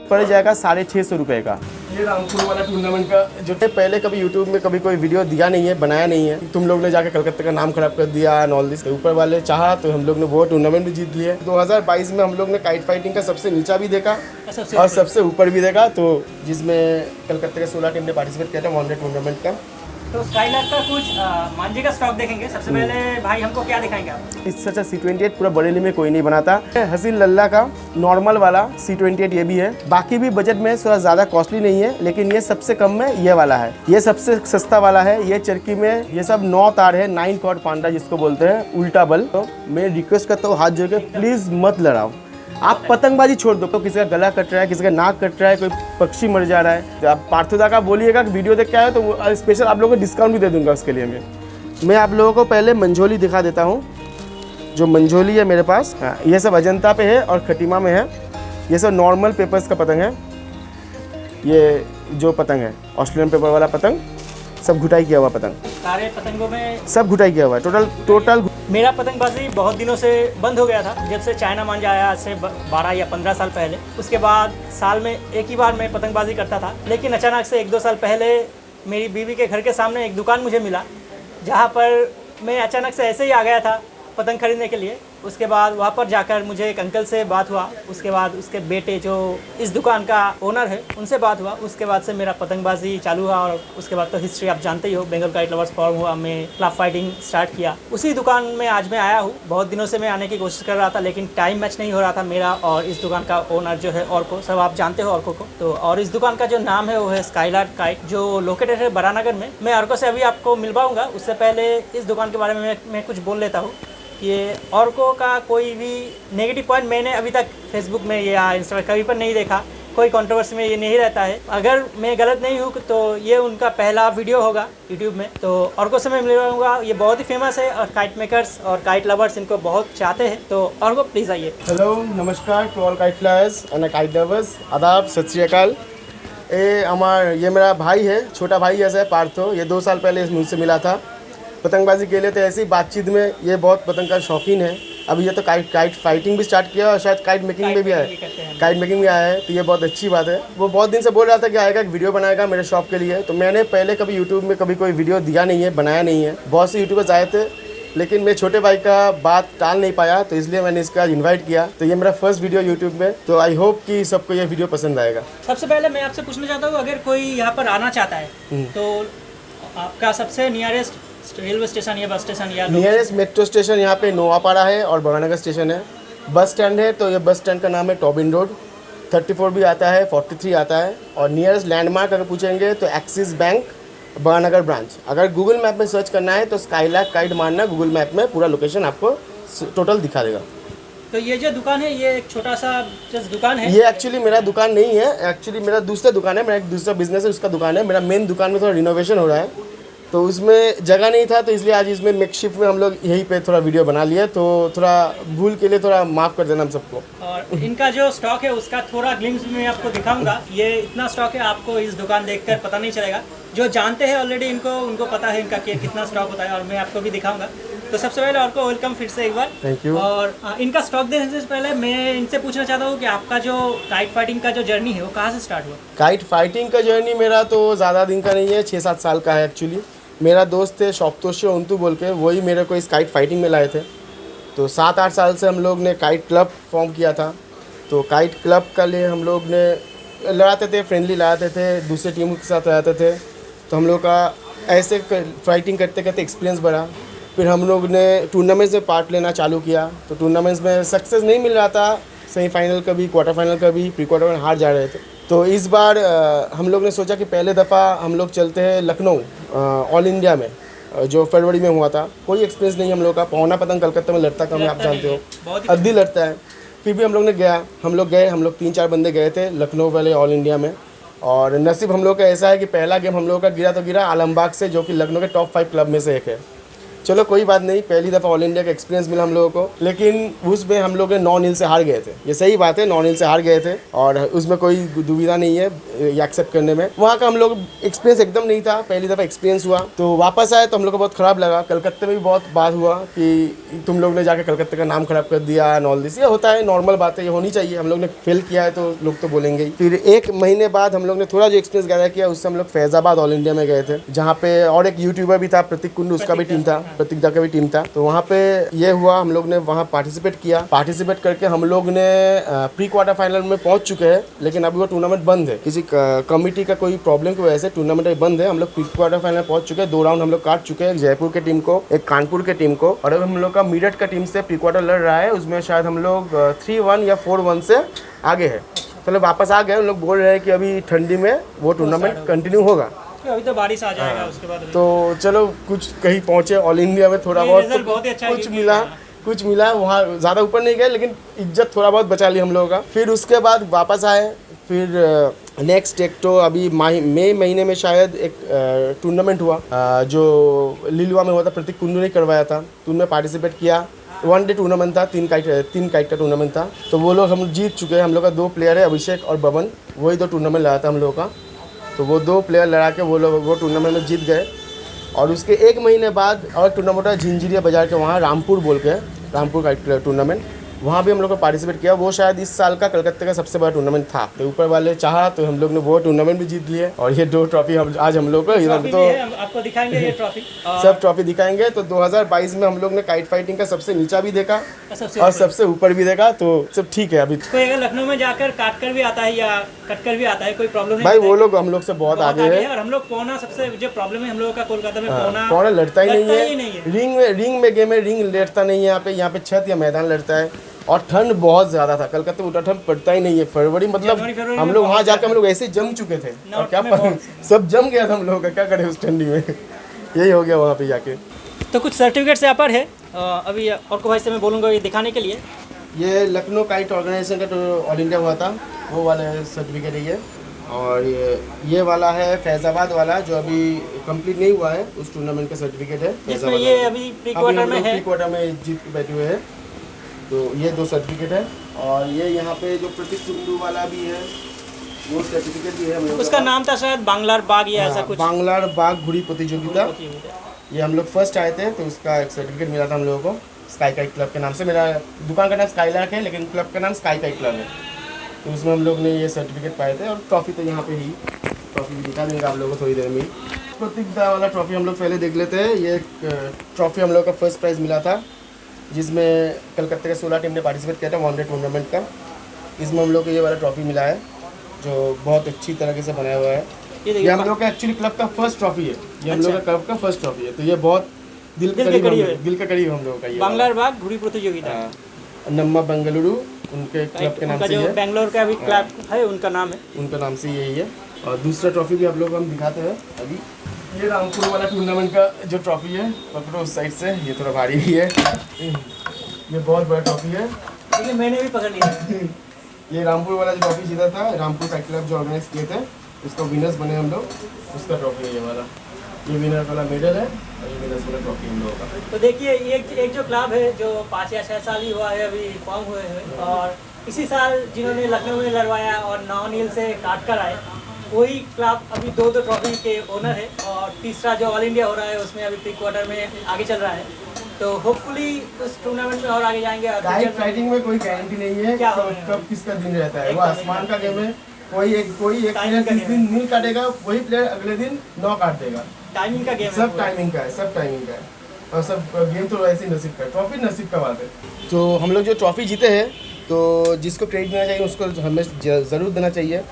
पड़ जाएगा 650 रुपये का। ये रामपुर वाला टूर्नामेंट का जो है, पहले कभी यूट्यूब में कभी कोई वीडियो दिया नहीं है, बनाया नहीं है। तुम लोग ने जाके कलकत्ता का नाम खराब कर दिया नॉल दिस, ऊपर वाले चाहा तो हम लोग ने वो टूर्नामेंट भी जीत लिए। 2022 में हम लोग ने काइट फाइटिंग का सबसे नीचा भी देखा और सबसे ऊपर भी देखा, तो जिसमें कलकत्ता के 16 टीम ने पार्टिसिपेट किया था वन डे टूर्नामेंट का। तो स्काईलार्क का कुछ मांझी का स्टॉक देखेंगे। सबसे पहले भाई हमको क्या दिखाएंगे आप? इससे अच्छा C28 पूरा बरेली में कोई नहीं बनाता। हसीन लल्ला का नॉर्मल वाला C28 ये भी है। बाकी भी बजट में थोड़ा ज़्यादा कॉस्टली नहीं है, लेकिन ये सबसे कम में ये वाला है। ये सबसे सस्ता वाला है। ये चरखी में ये सब 9 तार है, 9 कॉर्ड पांडा जिसको बोलते हैं, उल्टा बल। तो मैं रिक्वेस्ट करता हूँ हाथ जोड़ के, प्लीज़ मत लड़ाओ। आप पतंगबाजी छोड़ दो। तो किसी का गला कट रहा है, किसी का नाक कट रहा है, कोई पक्षी मर जा रहा है, तो आप पार्थोदा का बोलिएगा कि वीडियो देख के आए तो स्पेशल आप लोगों को डिस्काउंट भी दे दूंगा उसके लिए। मैं आप लोगों को पहले मंझोली दिखा देता हूँ। जो मंझोली है मेरे पास, ये सब अजंता पे है और खटीमा में है। ये सब नॉर्मल पेपर्स का पतंग है। ये जो पतंग है ऑस्ट्रेलियन पेपर वाला पतंग, सब घुटाई किया हुआ पतंग। सारे पतंगों में सब घुटाई किया हुआ है टोटल। मेरा पतंगबाजी बहुत दिनों से बंद हो गया था, जब से चाइना मांझा आया आज से 12 या 15 साल पहले। उसके बाद साल में एक ही बार मैं पतंगबाजी करता था, लेकिन अचानक से 1-2 साल पहले मेरी बीवी के घर के सामने एक दुकान मुझे मिला, जहाँ पर मैं अचानक से ऐसे ही आ गया था पतंग खरीदने के लिए। उसके बाद वहाँ पर जाकर मुझे एक अंकल से बात हुआ, उसके बाद उसके बेटे जो इस दुकान का ओनर है उनसे बात हुआ। उसके बाद से मेरा पतंगबाजी चालू हुआ और उसके बाद तो हिस्ट्री आप जानते ही हो। बंगाल काइट लवर्स फॉर्म हुआ, मैं क्लब फाइटिंग स्टार्ट किया। उसी दुकान में आज मैं आया हूँ। बहुत दिनों से मैं आने की कोशिश कर रहा था, लेकिन टाइम मैच नहीं हो रहा था मेरा और इस दुकान का ओनर जो है ऑर्को, सब आप जानते हो ऑर्को को। तो और इस दुकान का जो नाम है वो है स्काईलार्क काइट, जो लोकेटेड है बरानगर में। मैं ऑर्को से अभी आपको मिलवाऊंगा। उससे पहले इस दुकान के बारे में मैं कुछ बोल लेता हूँ कि ऑर्को का कोई भी नेगेटिव पॉइंट मैंने अभी तक फेसबुक में या इंस्टाग्राम कहीं पर नहीं देखा। कोई कंट्रोवर्सी में ये नहीं रहता है। अगर मैं गलत नहीं हूँ तो ये उनका पहला वीडियो होगा यूट्यूब में। तो ऑर्को से मैं मिलवाऊंगा। ये बहुत ही फेमस है और काइट मेकर्स और काइट लवर्स इनको बहुत चाहते हैं। तो ऑर्को प्लीज़ आइए। हेलो, नमस्कार to all kite flyers and kite lovers. आदाब, सत श्री अकाल। ये मेरा भाई है, छोटा भाई ऐसा है पार्थो। ये 2 साल पहले मुझसे मिला था पतंगबाजी के लिए। तो ऐसी बातचीत में ये बहुत पतंग का शौकीन है। अभी ये तो काइट फाइटिंग भी स्टार्ट किया और शायद काइट मेकिंग में भी आया है। काइट मेकिंग भी आया है, तो ये बहुत अच्छी बात है। वो बहुत दिन से बोल रहा था कि आएगा, एक वीडियो बनाएगा मेरे शॉप के लिए। तो मैंने पहले कभी यूट्यूब में कभी कोई वीडियो दिया नहीं है, बनाया नहीं है। बहुत से यूट्यूबर्स आए थे, लेकिन मैं छोटे भाई का बात टाल नहीं पाया, तो इसलिए मैंने इसका इन्वाइट किया। तो ये मेरा फर्स्ट वीडियो यूट्यूब में। तो आई होप कि सबको ये वीडियो पसंद आएगा। सबसे पहले मैं आपसे पूछना चाहता हूँ, अगर कोई यहाँ पर आना चाहता है तो आपका सबसे नियरेस्ट रेलवे स्टेशन या बस स्टेशन या नियरेस्ट मेट्रो स्टेशन यहाँ पे नोआपाड़ा है और बरानगर स्टेशन है। बस स्टैंड है, तो ये बस स्टैंड का नाम है टॉबिन रोड। 34 भी आता है, 43 आता है। और नियरेस्ट लैंडमार्क अगर पूछेंगे तो एक्सिस बैंक बरानगर ब्रांच। अगर गूगल मैप में सर्च करना है तो स्काईलार्क काइट मारना, गूगल मैप में पूरा लोकेशन आपको टोटल दिखा देगा। तो ये जो दुकान है ये एक छोटा सा जस्ट दुकान है। ये एक्चुअली मेरा दुकान नहीं है, एक्चुअली मेरा दूसरा दुकान है। मेरा एक दूसरा बिजनेस है, उसका दुकान है। मेरा मेन दुकान में थोड़ा रिनोवेशन हो रहा है, तो उसमें जगह नहीं था, तो इसलिए आज इसमें मेकशिफ्ट में हम लोग यहीं पे थोड़ा वीडियो बना लिए। तो थोड़ा भूल के लिए थोड़ा माफ़ कर देना हम सबको। और इनका जो स्टॉक है उसका थोड़ा ग्लिम्स में आपको दिखाऊंगा। ये इतना स्टॉक है, आपको इस दुकान देखकर पता नहीं चलेगा। जो जानते हैं ऑलरेडी इनको उनको पता है इनका कि कितना स्टॉक होता है, और मैं आपको भी दिखाऊंगा। तो सबसे पहले आपको वेलकम फिर से एक बार। Thank you. और इनका स्टॉक देने से पहले मैं इनसे पूछना चाहता हूँ कि आपका जो काइट फाइटिंग का जो जर्नी है वो कहाँ से स्टार्ट हुआ? काइट फाइटिंग का जर्नी मेरा तो ज़्यादा दिन का नहीं है, 6-7 साल का है एक्चुअली। मेरा दोस्त थे शॉप्तोशी उंतु बोल के, वही मेरे को इस काइट फाइटिंग में लाए थे। तो 7-8 साल से हम लोग ने काइट क्लब फॉर्म किया था। तो काइट क्लब के लिए हम लोग ने लड़ाते थे, फ्रेंडली लड़ाते थे, दूसरे टीम के साथ लड़ाते थे। तो हम लोग का ऐसे फाइटिंग करते करते एक्सपीरियंस बढ़ा। फिर हम लोग ने टूर्नामेंट्स में पार्ट लेना चालू किया। तो टूर्नामेंट्स में सक्सेस नहीं मिल रहा था, सेमीफाइनल का भी, क्वार्टर फाइनल का भी, प्री क्वार्टर में हार जा रहे थे। तो इस बार हम लोग ने सोचा कि पहले दफ़ा हम लोग चलते हैं लखनऊ ऑल इंडिया में, जो फरवरी में हुआ था। कोई एक्सपीरियंस नहीं हम लोग का। पौना पतंग कलकत्ता में लड़ता कम है, आप जानते हो, अद्दी लड़ता है। फिर भी हम लोग ने हम लोग 3-4 बंदे गए थे लखनऊ वाले ऑल इंडिया में। और नसीब हम लोग का ऐसा है कि पहला गेम हम लोग का गिरा तो गिरा आलमबाग से, जो कि लखनऊ के टॉप 5 क्लब में से एक है। चलो कोई बात नहीं, पहली दफ़ा ऑल इंडिया का एक्सपीरियंस मिला हम लोगों को, लेकिन उसमें हम लोग 9 नील से हार गए थे। ये सही बात है, 9 नील से हार गए थे और उसमें कोई दुविधा नहीं है ये एक्सेप्ट करने में। वहाँ का हम लोग एक्सपीरियंस एकदम नहीं था, पहली दफ़ा एक्सपीरियंस हुआ। तो वापस आए तो हम लोग को बहुत ख़राब लगा। कलकत्ते में भी बहुत बात हुआ कि तुम लोग ने जाके कलकत्ते का नाम ख़राब कर दिया, ऑल दिस। ये होता है, नॉर्मल बात है, ये होनी चाहिए। हम लोग ने फेल किया है तो लोग तो बोलेंगे ही। फिर 1 महीने बाद हम लोग ने थोड़ा जो एक्सपीरियंस गैदर किया, उससे हम लोग फैज़ाबाद ऑल इंडिया में गए थे, जहाँ पे और एक यूट्यूबर भी था, प्रतीक कुंडू, उसका भी टीम था, प्रतीक दा का भी टीम था। तो वहाँ पे ये हुआ, हम लोग ने वहाँ पार्टिसिपेट किया। पार्टिसिपेट करके हम लोग ने प्री क्वार्टर फाइनल में पहुँच चुके हैं, लेकिन अभी वो टूर्नामेंट बंद है। किसी कमिटी का कोई प्रॉब्लम की वजह से टूर्नामेंट बंद है। हम लोग प्री क्वार्टर फाइनल पहुँच चुके हैं, 2 राउंड हम लोग काट चुके हैं, एक जयपुर के टीम को, एक कानपुर के टीम को, और अब हम लोग का मेरठ का टीम से प्री क्वार्टर लड़ रहा है। उसमें शायद हम लोग 3-1 या 4-1 से आगे है। चलो वापस आ गए। उन लोग बोल रहे हैं कि अभी ठंडी में वो टूर्नामेंट कंटिन्यू होगा। अभी तो बारिश आ जाएगा उसके बाद। तो चलो कुछ कहीं पहुँचे ऑल इंडिया में, थोड़ा बहुत रिजल्ट बहुत ही अच्छा है कुछ मिला। वहाँ ज़्यादा ऊपर नहीं गए, लेकिन इज्जत थोड़ा बहुत बचा ली हम लोगों का। फिर उसके बाद वापस आए। फिर नेक्स्ट एक तो अभी मई महीने में शायद एक टूर्नामेंट हुआ जो लिलुआ में हुआ था, प्रतीक कुंडू ने करवाया था। तो उनमें पार्टिसिपेट किया। 1 डे टूर्नामेंट था, 3 काइट का टूर्नामेंट था। तो वो लोग हम जीत चुके हैं। हम लोग का 2 प्लेयर है, अभिषेक और बबन, वही 2 टूर्नामेंट लड़ा था हम लोगों का। तो वो 2 प्लेयर लड़ा के वो लोग वो टूर्नामेंट में जीत गए। और उसके 1 महीने बाद और टूर्नामेंट है झिंझिरिया बाजार के वहाँ, रामपुर बोल के, रामपुर का टूर्नामेंट, वहाँ भी हम लोग को पार्टिसिपेट किया। वो शायद इस साल का कलकत्ते का सबसे बड़ा टूर्नामेंट था। तो ऊपर वाले चाहा तो हम लोग ने वो टूर्नामेंट भी जीत लिए। और ये 2 ट्रॉफी आज हम लोग को इधर तो आपको दिखाएंगे ये ट्रॉफी, सब ट्रॉफी दिखाएंगे। तो 2022 में हम लोग ने काइट फाइटिंग का सबसे नीचा भी देखा और सबसे ऊपर भी देखा, तो सब ठीक है। अभी कोई अगर लखनऊ में जाकर काट कर भी आता है या कट कर भी आता है, कोई प्रॉब्लम नहीं भाई, वो लोग हम लोग से बहुत आगे है। और हम लोग पौना सबसे जो प्रॉब्लम है हम लोगों का कोलकाता में, पौना लड़ता ही नहीं है। रिंग में गेम है, रिंग लड़ता नहीं है। यहाँ पे छत या मैदान लड़ता है। और ठंड बहुत ज़्यादा था कलकत्ते में, उतना ठंड पड़ता ही नहीं है। फरवरी मतलब हम लोग वहाँ जाकर हम लोग ऐसे जम चुके थे, और क्या सब जम गया था हम लोगों का। क्या करें उस ठंडी में, यही हो गया वहाँ पे जाके। तो कुछ सर्टिफिकेट्स यहाँ पर है, अभी और को भाई से मैं बोलूँगा ये दिखाने के लिए। ये लखनऊ काइट ऑर्गेनाइजेशन का तो ऑल इंडिया हुआ था, वो वाला सर्टिफिकेट है ये। और ये वाला है फैज़ाबाद वाला, जो अभी कंप्लीट नहीं हुआ है, उस टूर्नामेंट का सर्टिफिकेट है। जिसमें ये अभी प्री क्वार्टर में है, प्री क्वार्टर में जीत के बैठे हुए हैं। तो ये 2 सर्टिफिकेट है। और ये यहाँ पे जो प्रतीक कुंडू वाला भी है, वो सर्टिफिकेट भी है। उसका नाम था शायद बांग्लार बाग या ऐसा कुछ, बांग्लार बाग घुड़ी प्रतियोगिता। ये हम लोग फर्स्ट आए थे, तो उसका एक सर्टिफिकेट मिला था हम लोगों को, स्काई काइट क्लब के नाम से। मेरा दुकान का नाम स्काईलार्क है, लेकिन क्लब का नाम स्काई काइट क्लब है। तो उसमें हम लोग ने ये सर्टिफिकेट पाए थे। और ट्रॉफी तो यहाँ पे ही, ट्रॉफी भी दिखा देंगे आप लोगों को थोड़ी देर में। प्रतीक दा वाला ट्रॉफी हम लोग पहले देख लेते हैं। ये ट्रॉफी हम लोग का फर्स्ट प्राइज़ मिला था, जिसमें कलकत्ते के 16 टीम ने पार्टिसिपेट किया था 1 डे टूर्नामेंट का। इसमें हम लोग को ये वाला ट्रॉफी मिला है, जो बहुत अच्छी तरीके से बनाया हुआ है। ये हम लोग का एक्चुअली क्लब का फर्स्ट ट्रॉफी है। ये हम लोग का क्लब का फर्स्ट ट्रॉफी है। तो ये बहुत दिल के करीब हम लोगों का। ये बांग्लार बाग घुड़ी प्रतियोगिता, नम्मा बेंगलुरु उनके क्लब के नाम से है। बेंगलोर का भी क्लब है, उनका नाम है, उनका नाम से यही है। और दूसरा ट्रॉफी भी आप लोग हम दिखाते हैं अभी। ये रामपुर वाला टूर्नामेंट का जो ट्रॉफी है, पकड़ो उस साइड से, ये थोड़ा भारी भी है। ये बहुत बड़ा ट्रॉफी है, लेकिन मैंने भी पकड़ लिया। ये रामपुर वाला जो ट्रॉफी जीता था, रामपुर काइट क्लब जो ऑर्गेनाइज किए थे, उसका विनर्स बने हम लोग, उसका ट्रॉफी है ये वाला। ये विनर वाला मेडल है और ये विनर्स वाला ट्रॉफी हम लोगों का। तो देखिए ये एक जो क्लब है जो 5 या 6 साल ही हुआ है अभी फॉर्म हुए हैं, और इसी साल जिन्होंने लखनऊ में लड़वाया और 9 नील से काट कर आए, वही क्लब अभी 2 ट्रॉफी के ओनर है। और तीसरा जो ऑल इंडिया हो रहा है उसमें अभी प्री क्वार्टर में आगे चल रहा है। तो होपफुली उस टूर्नामेंट में और आगे जाएंगे। काइट फाइटिंग में कोई गारंटी नहीं है कब किसका दिन रहता है। वो आसमान का गेम है। कोई एक प्लेयर जिस दिन नील काटेगा, वही प्लेयर अगले दिन 9 काट देगा। टाइमिंग का गेम है, सब टाइमिंग का है, सब टाइमिंग का है। और सब गेम तो ऐसे नसीब का है, ट्रॉफी नसीब का बात है। तो हम लोग जो ट्रॉफी जीते हैं, तो जिसको क्रेडिट देना चाहिए उसको हमें ज़रूर देना चाहिए।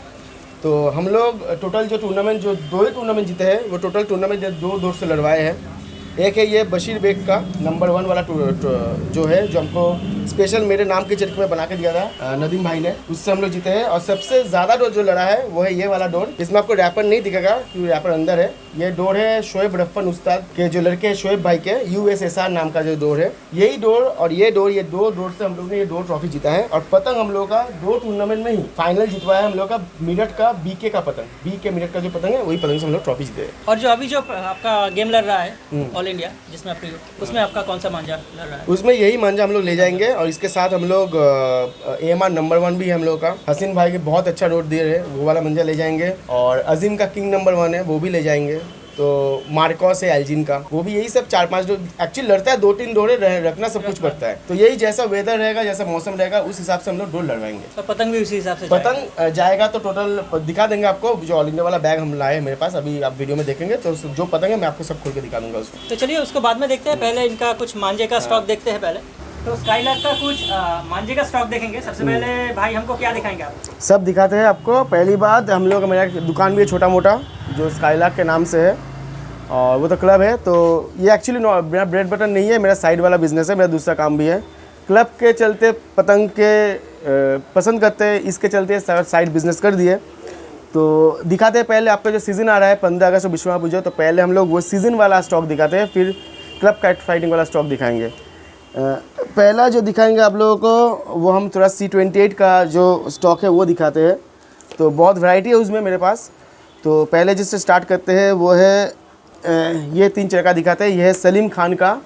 तो हम लोग टोटल जो टूर्नामेंट, जो 2 ही टूर्नामेंट जीते हैं, वो टोटल टूर्नामेंट 2 दौर से लड़वाए हैं। एक है ये बशीर बेग का नंबर 1 वाला जो है, जो हमको स्पेशल मेरे नाम के चरखे में बना के दिया था नदीम भाई ने, उससे हम लोग जीते हैं। और सबसे ज़्यादा डोर जो लड़ा है वो है ये वाला डोर। इसमें आपको रैपर नहीं दिखेगा क्योंकि रैपर अंदर है। ये डोर है शोएब रफ़न उस्ताद के जो लड़के हैं, शोएब भाई के, USSR नाम का जो डोर है, यही डोर और ये 2 डोर से हम लोग ने ये 2 ट्रॉफी जीता है। और पतंग हम लोग का 2 टूर्नामेंट में ही फाइनल जितवाया है हम लोग का मेरठ का BK का पतंग, BK मेरठ का जो पतंग है, वही पतंग से हम लोग ट्रॉफी जीते हैं। और जो अभी जो आपका गेम लड़ रहा है ऑल इंडिया जिसमें आप उसमें आपका कौन सा मांझा लड़ रहा है? उसमें यही मांझा हम लोग ले जाएंगे और इसके साथ हम लोग AMR नंबर 1 भी है हम लोग का। हसीन भाई के बहुत अच्छा रोड दे रहे, वो वाला मंजा ले जाएंगे। और अजीम का किंग नंबर 1 है, वो भी ले जाएंगे। तो मार्कोस है एल्जिन का, वो भी यही सब 4-5 एक्चुअली लड़ता है, 2-3 डोरे रखना सब कुछ पड़ता है। तो यही जैसा वेदर रहेगा, जैसा मौसम रहेगा, उस हिसाब से हम लोग डोर लड़वाएंगे। तो पतंग भी उसी हिसाब से पतंग जाएगा तो टोटल दिखा देंगे आपको। जो ऑल इंडिया वाला बैग हम लाए मेरे पास, अभी आप वीडियो में देखेंगे तो जो पतंग है मैं आपको सब खोल के दिखा दूंगा उसको। तो चलिए उसको बाद में देखते हैं, पहले इनका कुछ मांझे का स्टॉक देखते हैं पहले। तो स्काईलार्क का कुछ मांझे का स्टॉक देखेंगे। सबसे पहले भाई हमको क्या दिखाएंगे आप? सब दिखाते हैं आपको। पहली बात, हम लोग मेरा दुकान भी है छोटा मोटा जो स्काईलार्क के नाम से है, और वो तो क्लब है। तो ये एक्चुअली मेरा ब्रेड बटन नहीं है, मेरा साइड वाला बिजनेस है, मेरा दूसरा काम भी है। क्लब के चलते पतंग के पसंद करते हैं, इसके चलते साइड बिजनेस कर दिए। तो दिखाते हैं पहले आपका जो सीज़न आ रहा है 15 अगस्त विश्वकर्मा पूजा, तो पहले हम लोग वो सीज़न वाला स्टॉक दिखाते हैं, फिर क्लब काइट फाइटिंग वाला स्टॉक दिखाएंगे। पहला जो दिखाएंगे आप लोगों को वो हम थोड़ा C28 का जो स्टॉक है वो दिखाते हैं। तो बहुत वैरायटी है उसमें मेरे पास। तो पहले जिससे स्टार्ट करते हैं वो है ये 3 चरखा दिखाते हैं। ये है सलीम खान का,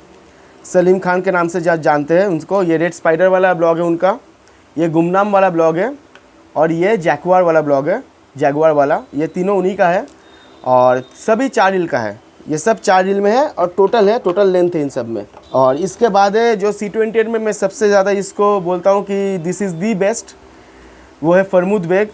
सलीम खान के नाम से जानते हैं उनको। ये रेड स्पाइडर वाला ब्लॉग है उनका, ये गुमनाम वाला ब्लॉग है, और ये जैगुआर वाला ब्लॉग है, जैगुआर वाला। ये तीनों उन्हीं का है और सभी 4 रील का है। ये सब 4 रील में है और टोटल लेंथ है इन सब में। और इसके बाद है जो C28 में मैं सबसे ज़्यादा इसको बोलता हूँ कि दिस इज़ दी बेस्ट, वो है फरमूद बेग।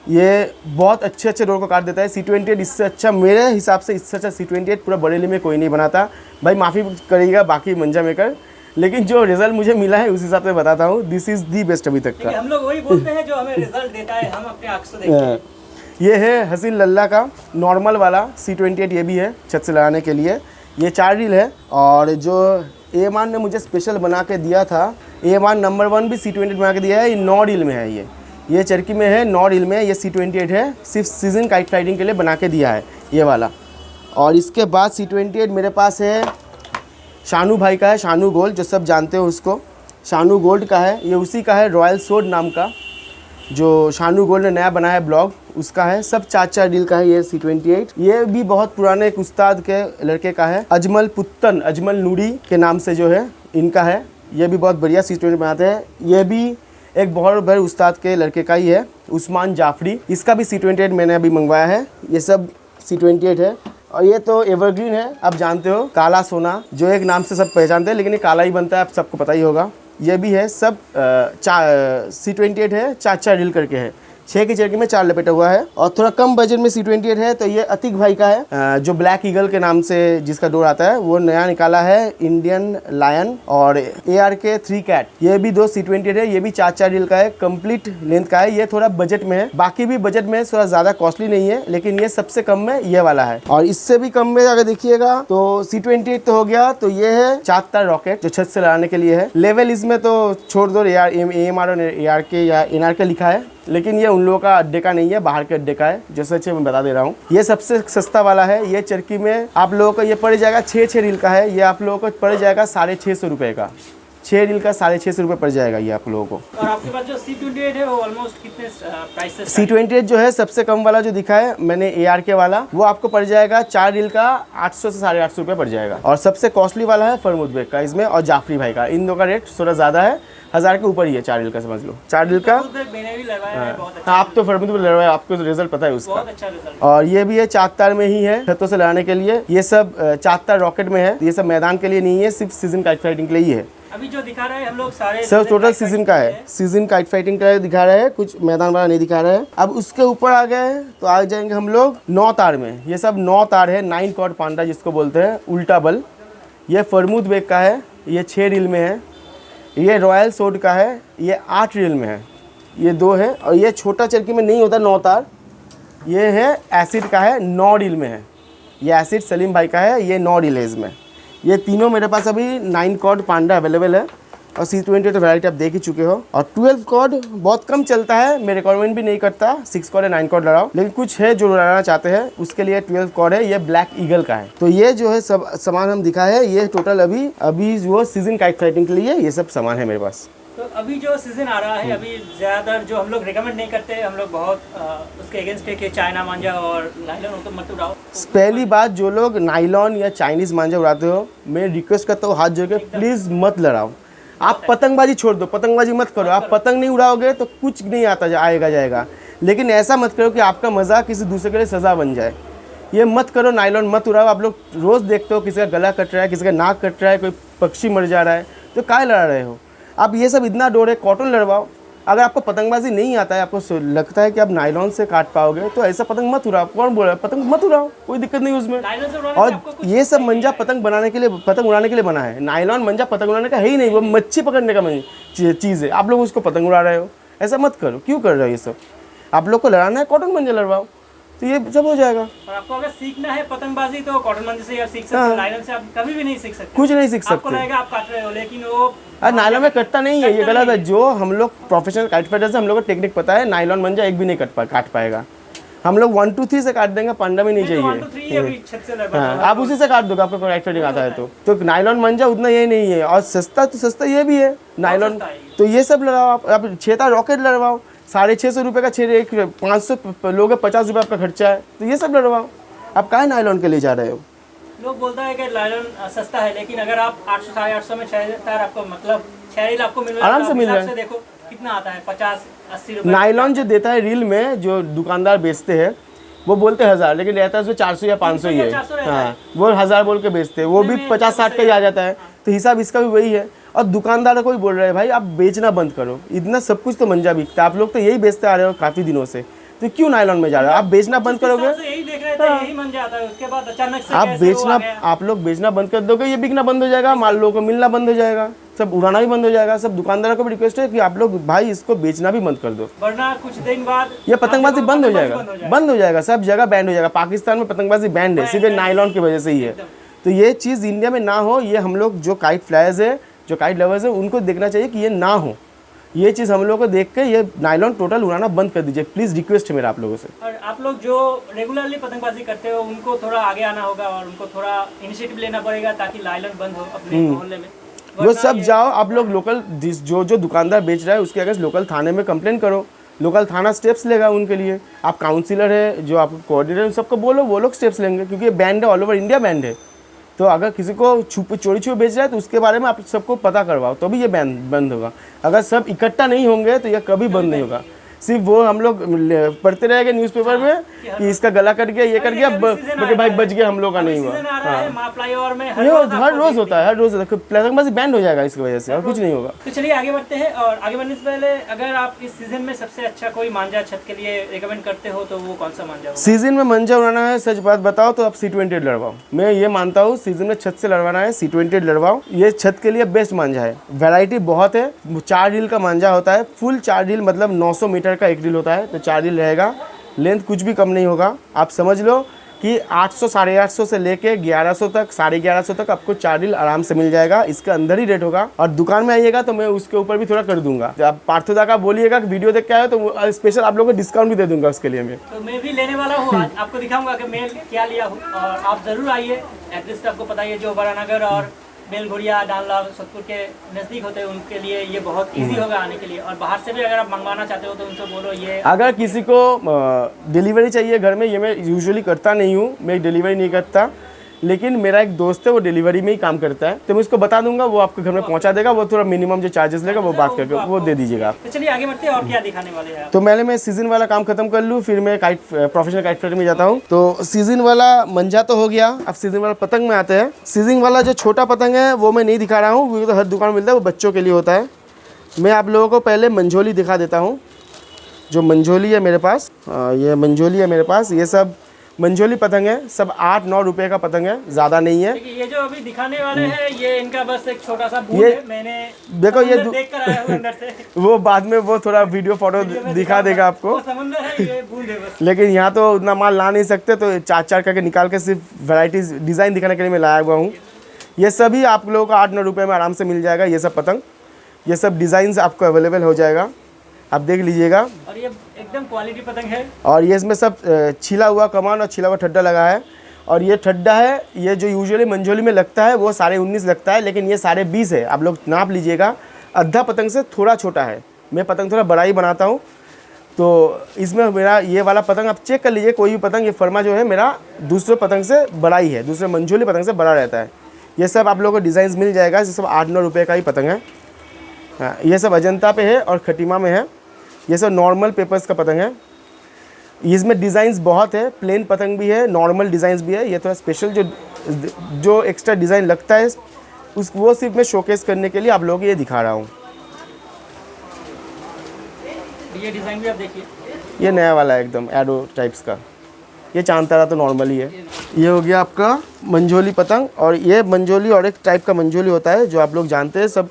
ये बहुत अच्छे डोर को काट देता है। C28 इससे अच्छा, मेरे हिसाब से इससे अच्छा C28 पूरा बरेली में कोई नहीं बनाता। भाई माफ़ी करिएगा बाकी मंजा मेकर, लेकिन जो रिज़ल्ट मुझे मिला है उस हिसाब से बताता हूँ, दिस इज़ दी बेस्ट अभी तक का। हम लोग वही बोलते हैं जो हमें रिजल्ट देता है, हम अपने आँख से देखते हैं। ये है हसीन लल्ला का नॉर्मल वाला C28, ये भी है छत से लगाने के लिए। ये 4 रील है। और जो AMR ने मुझे स्पेशल बना के दिया था, AMR नंबर 1 भी C28 बना के दिया है। ये 9 रील में है, ये चरखी में है, 9 रील में। ये C28 है, सिर्फ सीजन काइट फाइटिंग के लिए बना के दिया है ये वाला। और इसके बाद C28 मेरे पास है शानू भाई का है, शानू गोल्ड, जो सब जानते हो उसको, शानू गोल्ड का है। ये उसी का है, रॉयल सोड नाम का, जो शानू गोल्ड ने नया बनाया ब्लॉग, उसका है। सब 4-4 रील का है ये C28। ये भी बहुत पुराने एक उस्ताद के लड़के का है, अजमल पुत्तन, अजमल नूरी के नाम से जो है इनका है। ये भी बहुत बढ़िया C28 बनाते हैं। ये भी एक बहुत बड़े उस्ताद के लड़के का ही है, उस्मान जाफरी। इसका भी C28 मैंने अभी मंगवाया है। ये सब C28 है। और ये तो एवरग्रीन है, आप जानते हो, काला सोना, जो एक नाम से सब पहचानते हैं, लेकिन ये काला ही बनता है, आप सबको पता ही होगा। ये भी है, सब C28 है, 4-4 रील करके है। 6 की चरखी में 4 लपेटा हुआ है। और थोड़ा कम बजट में C28 है तो ये अतिक भाई का है, जो ब्लैक ईगल के नाम से जिसका डोर आता है, वो नया निकाला है, इंडियन लायन। और ARK 3 कैट, ये भी 2 C28 है। ये भी 4-4 रील का है, कंप्लीट लेंथ का है। ये थोड़ा बजट में है, बाकी भी बजट में थोड़ा ज़्यादा कॉस्टली नहीं है, लेकिन ये सबसे कम में ये वाला है। और इससे भी कम में अगर देखिएगा तो C28 तो हो गया। तो ये है 4 तार रॉकेट, जो छत से लगाने के लिए है। लेवल इसमें तो छोड़ दो, AMR और ARK या NRK लिखा है, लेकिन ये उन लोगों का अड्डे का नहीं है, बाहर के अड्डे का है, जैसे अच्छे मैं बता दे रहा हूँ। ये सबसे सस्ता वाला है। ये चरखी में आप लोगों को ये पड़ जाएगा 6 रील का है। ये आप लोगों को पड़ जाएगा 650 रुपये का, 6 रील का 650 रुपये पड़ जाएगा ये आप लोगों को। और आपके पास जो C28 है वो ऑलमोस्ट कितने प्राइस से? C28 जो है सबसे कम वाला जो दिखा है मैंने ARK वाला, वो आपको पड़ जाएगा 4 रील का 800 से 850 रुपये पड़ जाएगा। और सबसे कॉस्टली वाला है फरमूद बेग का इसमें, और जाफरी भाई का। इन दो का रेट थोड़ा ज़्यादा है, 1000 के ऊपर ही है 4 रील का, समझ लो 4 रील का। मैंने भी लगवाया है, बहुत अच्छा। आप तो फरमूद में लगवाया, आपको तो रिजल्ट पता है उसका, बहुत अच्छा रिजल्ट। और ये भी है 4 तार में ही है, छतों से लगाने के लिए। ये सब 4 तार रॉकेट में है। ये सब मैदान के लिए नहीं है, सिर्फ सीजन काइट फाइटिंग के लिए ही है। अभी जो दिखा रहे हैं हम लोग सारे सर टोटल सीजन का है, सीजन काइट फाइटिंग का दिखा रहे हैं, कुछ मैदान वाला नहीं दिखा रहे हैं। अब उसके ऊपर आ गए तो आ जाएंगे हम लोग 9 तार में। ये सब 9 तार है, 9 कॉर्ड पांडा जिसको बोलते हैं, उल्टा बल। ये फरमूद बेग का है, ये 6 रील में है। ये रॉयल सोड का है, ये 8 रील में है, ये 2 है। और ये छोटा चरखी में नहीं होता 9 तार, ये है एसिड का है, 9 रील में है। ये एसिड सलीम भाई का है, ये 9 रील है इसमें। ये तीनों मेरे पास अभी 9 कॉर्ड पांडा अवेलेबल है। और C20 तो वैरायटी आप देख ही चुके हो। और 12 कॉर्ड बहुत कम चलता है, मैं रिकमेंड भी नहीं करता 6 कॉर्ड या 9 कॉर्ड लड़ाओ, लेकिन कुछ है जो लड़ाना चाहते हैं उसके लिए 12 कॉर्ड है। ये ब्लैक ईगल का है। तो ये जो है सब सामान हम दिखा है, ये टोटल अभी जो सीजन काइट फाइटिंग के लिए ये सब सामान है मेरे पास। तो अभी जो सीजन आ रहा है, अभी ज़्यादातर जो हम लोग रिकमेंड नहीं करते, हम लोग बहुत उसके अगेंस्ट है कि चाइना मांझा और नायलॉन हो तो मत उड़ाओ। पहली बात, जो लोग नायलॉन या चाइनीज़ मांझा उड़ाते हो, मैं रिक्वेस्ट करता हूँ हाथ जोड़ के प्लीज़ मत लड़ाओ। आप पतंगबाजी छोड़ दो, पतंगबाजी मत करो। आप पतंग नहीं उड़ाओगे तो कुछ नहीं आएगा जाएगा, लेकिन ऐसा मत करो कि आपका मज़ा किसी दूसरे के लिए सज़ा बन जाए। ये मत करो, नायलॉन मत उड़ाओ। आप लोग रोज़ देखते हो किसी का गला कट रहा है, किसी का नाक कट रहा है, कोई पक्षी मर जा रहा है, तो काय लड़ा रहे हो आप? ये सब इतना डोर है, कॉटन लड़वाओ। अगर आपको पतंगबाजी नहीं आता है, आपको लगता है कि आप नायलॉन से काट पाओगे, तो ऐसा पतंग मत उड़ाओ। कौन बोल रहा है पतंग मत उड़ाओ, कोई दिक्कत नहीं उसमें। और ये सब मंजा पतंग बनाने के लिए, पतंग उड़ाने के लिए बना है। नायलॉन मंजा पतंग उड़ाने का है ही नहीं, वो मच्छी पकड़ने का चीज़ है। आप लोग उसको पतंग उड़ा रहे हो, ऐसा मत करो। क्यों कर रहे हो ये सब? आप लोग को लड़ाना है, कॉटन मंजा लड़वाओ, तो ये सब हो जाएगा। और आपको अगर सीखना है पतंगबाजी तो कॉटन मंजे से आप सीख सकते हो, नायलॉन से आप कभी भी नहीं सीख सकते। कुछ नहीं सीख आपको सकते। लगेगा आप काट रहे हो, लेकिन वो नायलॉन में कटता नहीं है, ये गलत है। जो हम लोग प्रोफेशनल काइट फाइटर से हम लोग को टेक्निक पता है, नायलॉन मंजा एक भी नहीं काट पाएगा। हम लोग 1 2 3 से काट देंगे, पंडा भी नहीं चाहिए। 1 2 3 अभी छत से लगा। हाँ, आप उसी से काट दोगे, आपको काइट फाइटिंग आता है तो नायलॉन मंजा उतना ये नहीं है। और सस्ता तो सस्ता ये भी है नायलॉन। तो ये सब लड़ाओ आप 6 तार रॉकेट लड़वाओ, 650 रुपये का 6 एक 500 लोग 50 रुपये आपका खर्चा है, तो ये सब लड़वाओ। आप काहे नायलॉन के लिए जा रहे हो? लोग बोलता है कि नायलॉन सस्ता है, लेकिन अगर आप 800 850 में 6 तार आपको मतलब 6 रील आपको मिल रहा है, आराम से मिल रहा है। देखो कितना आता है, 50 80 रुपये। नायलॉन जो देता है रील में, जो दुकानदार बेचते हैं वो बोलते हैं 1000, लेकिन रहता है उसमें 400 या 500 ही है। हाँ, वो 1000 बोल के बेचते हैं, वो भी 50-60 का ही आ जाता है। तो हिसाब इसका भी वही है। और दुकानदार को भी बोल रहे हैं भाई आप बेचना बंद करो, इतना सब कुछ तो मंजा बिकता है, आप लोग तो यही बेचते आ रहे हो काफ़ी दिनों से, तो क्यों नायलॉन में जा रहे हो? आप बेचना बंद करोगे, यही देख रहे थे, यही मन जाता है। उसके बाद अचानक से आप कैसे वो आ गया? आप लोग बेचना बंद कर दोगे, ये बिकना बंद हो जाएगा, माल लोगों को मिलना बंद हो जाएगा, सब उड़ाना भी बंद हो जाएगा। सब दुकानदारों को भी रिक्वेस्ट है कि आप लोग भाई इसको बेचना भी बंद कर दो, वरना कुछ दिन बाद ये पतंगबाजी बंद हो जाएगा, सब जगह बैंड हो जाएगा। पाकिस्तान में पतंगबाजी बैंड है, सीधे नायलॉन की वजह से ही है। तो ये चीज़ इंडिया में ना हो, ये हम लोग जो काइट फ्लायर्स है, जो काइट लवर्स है, उनको देखना चाहिए कि ये ना हो। ये चीज़ हम लोग को देख के ये नायलॉन टोटल उड़ाना बंद कर दीजिए प्लीज़, रिक्वेस्ट है मेरा आप लोगों से। और आप लोग जो रेगुलरली पतंगबाजी करते हो उनको थोड़ा आगे आना होगा और उनको थोड़ा इनिशिएटिव लेना पड़ेगा ताकि नायलॉन बंद हो अपने मोहल्ले में। वो सब जाओ आप लोग लोकल जो दुकानदार बेच रहा है उसके अगेंस्ट लोकल थाने में कंप्लेन करो, लोकल थाना स्टेप्स लेगा उनके लिए। आप काउंसिलर है, जो आप कोऑर्डिनेटर, सबको बोलो, वो लोग स्टेप्स लेंगे, क्योंकि ये बैंड है, ऑल ओवर इंडिया बैंड है। तो अगर किसी को चोरी छुपे बेच रहा है तो उसके बारे में आप सबको पता करवाओ, तो भी ये बंद होगा। अगर सब इकट्ठा नहीं होंगे तो ये कभी बंद नहीं होगा। सिर्फ वो हम लोग पढ़ते रहेंगे न्यूज़पेपर में कि इसका गला कट गया, ये कट गया, भाई बच गया, हम लोग का नहीं हुआ। हर रोज होता है, हर रोज पतंगबाजी बैंड हो जाएगा इसकी वजह से, और कुछ नहीं होगा। तो चलिए आगे बढ़ते हैं। और आगे बढ़ने से पहले अगर आप इस सीजन में सबसे अच्छा कोई मांझा छत के लिए रिकमेंड करते हो तो वो कौन सा मांझा होगा? सीजन में मंजा उड़ाना है, सच बात बताओ तो आप C20 लड़वाओ। मैं ये मानता हूँ सीजन में छत से लड़वाना है, C20 लड़वाओ। ये छत के लिए बेस्ट मांझा है, वैरायटी बहुत है। 4 रील का मांझा होता है, फुल 4 रील मतलब 900 मीटर का एक रील होता है, तो 4 रील रहेगा। लेंथ कुछ भी कम नहीं होगा। आप समझ लो कि 800 850 से लेके 1100 तक, 1150 तक आपको 4 रील आराम से मिल जाएगा। इसके अंदर ही रेट होगा। और दुकान में आइएगा तो मैं उसके ऊपर भी थोड़ा कर दूंगा। आप पार्थोदा का बोलिएगा कि वीडियो देख के आए तो स्पेशल आप लोगों को डिस्काउंट भी दे दूंगा उसके लिए। मैं भी लेने वाला हूँ आज, आपको दिखाऊंगा कि मैं क्या लिया हूँ। और आप जरूर आइए, एड्रेस तो आपको पता ही है, जो बरानगर और बेलघुरिया, डानला, सोदपुर के नज़दीक होते हैं उनके लिए ये बहुत इजी होगा आने के लिए। और बाहर से भी अगर आप मंगवाना चाहते हो तो उनसे बोलो। ये अगर किसी को डिलीवरी चाहिए घर में, ये मैं यूजुअली करता नहीं हूँ, मैं डिलीवरी नहीं करता, लेकिन मेरा एक दोस्त है वो डिलीवरी में ही काम करता है, तो मैं उसको बता दूंगा, वो आपके घर में पहुंचा देगा। वो थोड़ा मिनिमम जो चार्जेस लेगा वो बात करके वो दे दीजिएगा। तो चलिए आगे बढ़ते हैं, और क्या दिखाने वाले हैं? तो पहले मैं सीजन वाला काम खत्म कर लूँ, फिर मैं प्रोफेशनल काइट फाइटर में जाता हूँ। तो सीजन वाला मंजा तो हो गया, अब सीजन वाला पतंग में आते हैं। सीजन वाला जो छोटा पतंग है वो मैं नहीं दिखा रहा हूँ, क्योंकि तो हर दुकान में मिलता है, वो बच्चों के लिए होता है। मैं आप लोगों को पहले मंझोली दिखा देता हूँ। जो मंझोली है मेरे पास, ये मंझोली है मेरे पास, ये सब मंझोली पतंग है, सब 8-9 रुपये का पतंग है, ज़्यादा नहीं है। ये जो अभी दिखाने वाले हैं ये इनका बस एक छोटा सा बूंद है। मैंने देखो ये देख कर आया हूं अंदर से। वो बाद में वो थोड़ा वीडियो फोटो दिखा देगा आपको। वो समुंदर है, ये बूंद है बस। लेकिन यहाँ तो उतना माल ला नहीं सकते, तो 4-4 करके निकाल के सिर्फ वैराइटीज डिज़ाइन दिखाने के लिए मैं लाया हुआ हूँ। ये सभी आप लोगों को 8-9 रुपये में आराम से मिल जाएगा ये सब पतंग। ये सब डिज़ाइंस आपको अवेलेबल हो जाएगा, आप देख लीजिएगा। और ये एकदम क्वालिटी पतंग है। और ये इसमें सब छिला हुआ कमान और छिला हुआ ठड्डा लगा है। और ये ठड्डा है, ये जो यूजुअली मंझोली में लगता है वो 19.5 लगता है, लेकिन ये 20.5 है। आप लोग नाप लीजिएगा, आधा पतंग से थोड़ा छोटा है। मैं पतंग थोड़ा बड़ा ही बनाता हूँ, तो इसमें मेरा ये वाला पतंग आप चेक कर लीजिए, कोई भी पतंग, ये फर्मा जो है मेरा दूसरे पतंग से बड़ा ही है, दूसरे मंझोली पतंग से बड़ा रहता है। ये सब आप लोगों को डिज़ाइंस मिल जाएगा, ये सब 8-9 रुपये का ही पतंग है। हाँ, ये सब अजंता पे है और खटीमा में है। ये सब नॉर्मल पेपर्स का पतंग है। इसमें डिज़ाइंस बहुत है, प्लेन पतंग भी है, नॉर्मल डिज़ाइंस भी है। ये थोड़ा स्पेशल जो एक्स्ट्रा डिज़ाइन लगता है वो सिर्फ मैं शोकेस करने के लिए आप लोगों को ये दिखा रहा हूँ। ये डिज़ाइन भी आप देखिए, ये नया वाला है एकदम एडो टाइप्स का। ये चांतारा तो नॉर्मल ही है। ये हो गया आपका मंझोली पतंग। और ये मंझोली और एक टाइप का मंझोली होता है जो आप लोग जानते हैं सब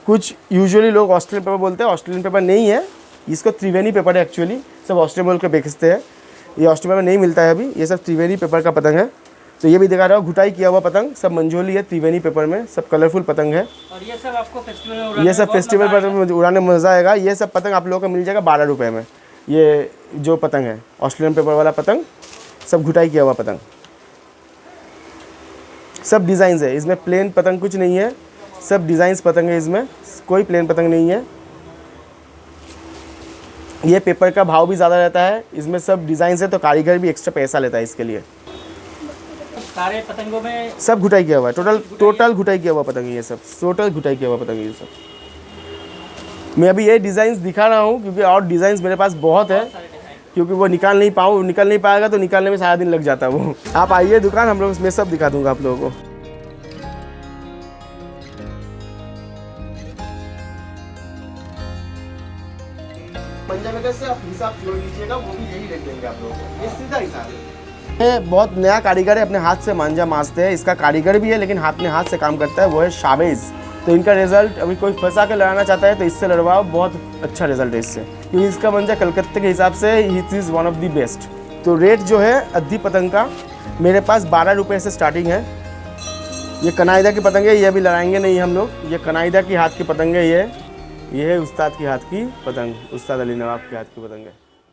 कुछ। यूजुअली लोग ऑस्ट्रेलियन पेपर बोलते हैं, ऑस्ट्रेलियन पेपर नहीं है, इसको त्रिवेणी पेपर है एक्चुअली। सब ऑस्ट्रेलियन बोल के बेचते हैं, ये ऑस्ट्रेलिया में नहीं मिलता है अभी। ये सब त्रिवेणी पेपर का पतंग है। तो ये भी दिखा रहा हूँ, घुटाई किया हुआ पतंग, सब मंझोली है त्रिवेणी पेपर में, सब कलरफुल पतंग है। और ये सब आपको फेस्टिवल में उड़ाने ये सब फेस्टिवल पर उड़ाने में मज़ा आएगा। ये सब पतंग आप लोगों को मिल जाएगा 12 रुपये में। ये जो पतंग है ऑस्ट्रेलियन पेपर वाला पतंग, सब घुटाई किया हुआ पतंग, सब डिज़ाइंस है इसमें। प्लेन पतंग कुछ नहीं है, सब डिज़ाइंस पतंग है इसमें, कोई प्लेन पतंग नहीं है। ये पेपर का भाव भी ज़्यादा रहता है, इसमें सब डिज़ाइंस है, तो कारीगर भी एक्स्ट्रा पैसा लेता है इसके लिए। सारे पतंगों में सब घुटाई किया हुआ है, टोटल घुटाई किया हुआ पतंग है ये सब, टोटल घुटाई किया हुआ पतंग है ये सब। मैं अभी ये डिज़ाइंस दिखा रहा हूँ क्योंकि और डिज़ाइंस मेरे पास बहुत है, क्योंकि वो निकाल नहीं पाएगा तो निकालने में सारा दिन लग जाता है वो। आप आइए दुकान, हम लोग इसमें सब दिखा दूंगा आप लोगों को। पंजाब से आप हिसाब जोड़ लीजिएगा, वो भी यही रेट देंगे आप लोगों को, ये सीधा हिसाब है। ये बहुत नया कारीगर है, अपने हाथ से मांझा मांजते हैं। इसका कारीगर भी है लेकिन अपने हाथ से काम करता है, वो है शावेज। तो इनका रिजल्ट अभी कोई फंसा के लड़ाना चाहता है तो इससे लड़वाओ, बहुत अच्छा रिजल्ट है इससे, क्योंकि इसका मंजा कलकत्ते के हिसाब से it is one of the best. तो रेट जो है अद्धी पतंग का मेरे पास 12 रुपये से स्टार्टिंग है। ये कनाइदा की पतंग है, ये अभी लड़ाएंगे नहीं हम लोग। ये कनाइदा की हाथ की पतंग है, ये है उस्ताद की हाथ की पतंग, उस्ताद अली नवाब के हाथ की पतंग है।